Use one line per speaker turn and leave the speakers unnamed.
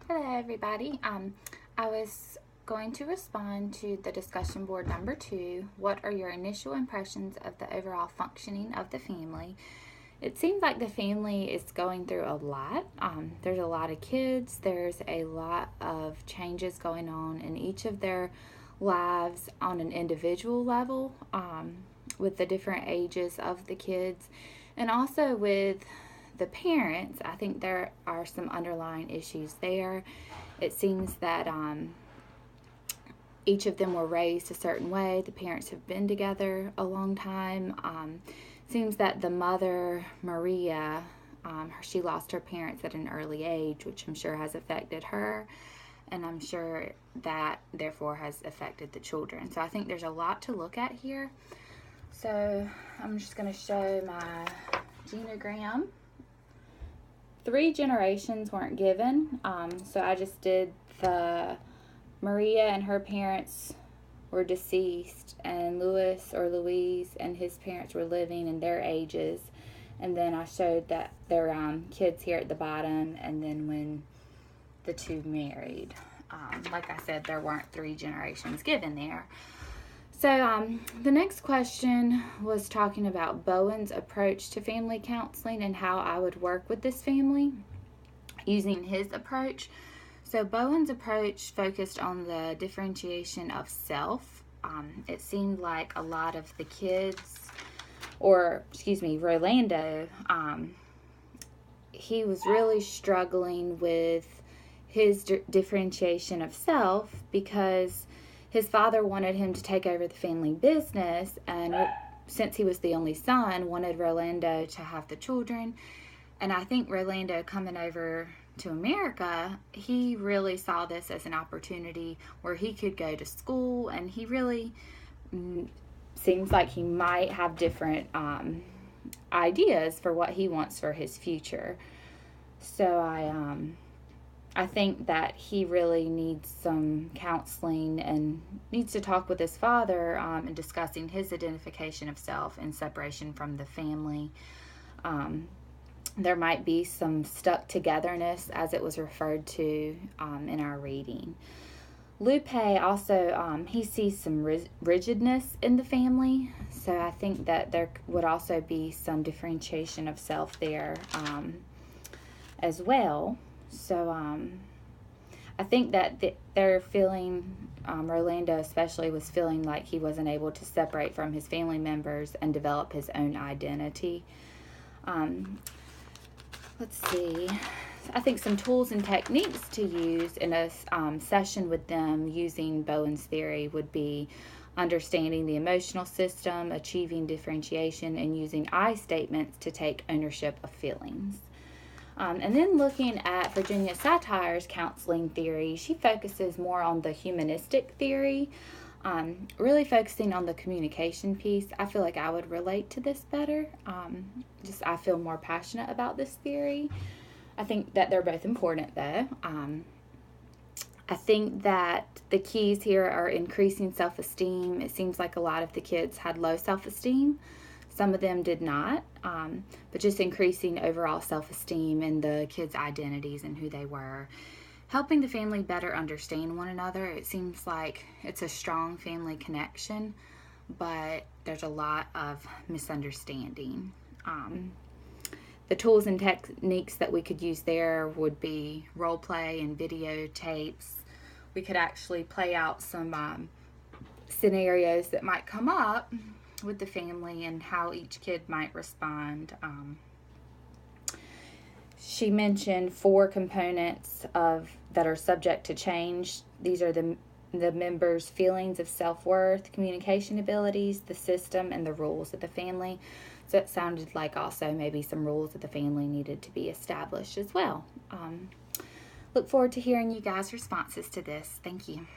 Hello everybody. I was going to respond to the discussion board number 2. What are your initial impressions of the overall functioning of the family? It seems like the family is going through a lot. There's a lot of kids. There's a lot of changes going on in each of their lives on an individual level, with the different ages of the kids, and also with the parents. I think there are some underlying issues there. It seems that each of them were raised a certain way. The parents have been together a long time. Seems that the mother, Maria, she lost her parents at an early age, which I'm sure has affected her, and I'm sure that therefore has affected the children. So I think there's a lot to look at here. So I'm just going to show my genogram. 3 generations weren't given, so I just did the Maria and her parents were deceased, and Louise and his parents were living in their ages, and then I showed that their kids here at the bottom, and then when the two married. Like I said, there weren't 3 generations given there. So the next question was talking about Bowen's approach to family counseling and how I would work with this family using his approach. So Bowen's approach focused on the differentiation of self. It seemed like a lot of the kids, Rolando, he was really struggling with his differentiation of self because his father wanted him to take over the family business, and since he was the only son, wanted Rolando to have the children. And I think Rolando coming over to America, he really saw this as an opportunity where he could go to school, and he really seems like he might have different ideas for what he wants for his future. So I think that he really needs some counseling and needs to talk with his father in discussing his identification of self and separation from the family. There might be some stuck togetherness, as it was referred to in our reading. Lupe also, he sees some rigidness in the family, so I think that there would also be some differentiation of self there as well. So I think that they're feeling, Rolando especially was feeling like he wasn't able to separate from his family members and develop his own identity. Let's see. I think some tools and techniques to use in a session with them using Bowen's theory would be understanding the emotional system, achieving differentiation, and using I statements to take ownership of feelings. And then looking at Virginia Satire's counseling theory, she focuses more on the humanistic theory, really focusing on the communication piece. I feel like I would relate to this better. I feel more passionate about this theory. I think that they're both important though. I think that the keys here are increasing self-esteem. It seems like a lot of the kids had low self-esteem. Some of them did not, but just increasing overall self-esteem and the kids' identities and who they were. Helping the family better understand one another. It seems like it's a strong family connection, but there's a lot of misunderstanding. The tools and techniques that we could use there would be role play and videotapes. We could actually play out some scenarios that might come up with the family and how each kid might respond. She mentioned 4 components that are subject to change. These are the members' feelings of self-worth, communication abilities, the system, and the rules of the family. So it sounded like also maybe some rules of the family needed to be established as well. Look forward to hearing you guys' responses to this. Thank you.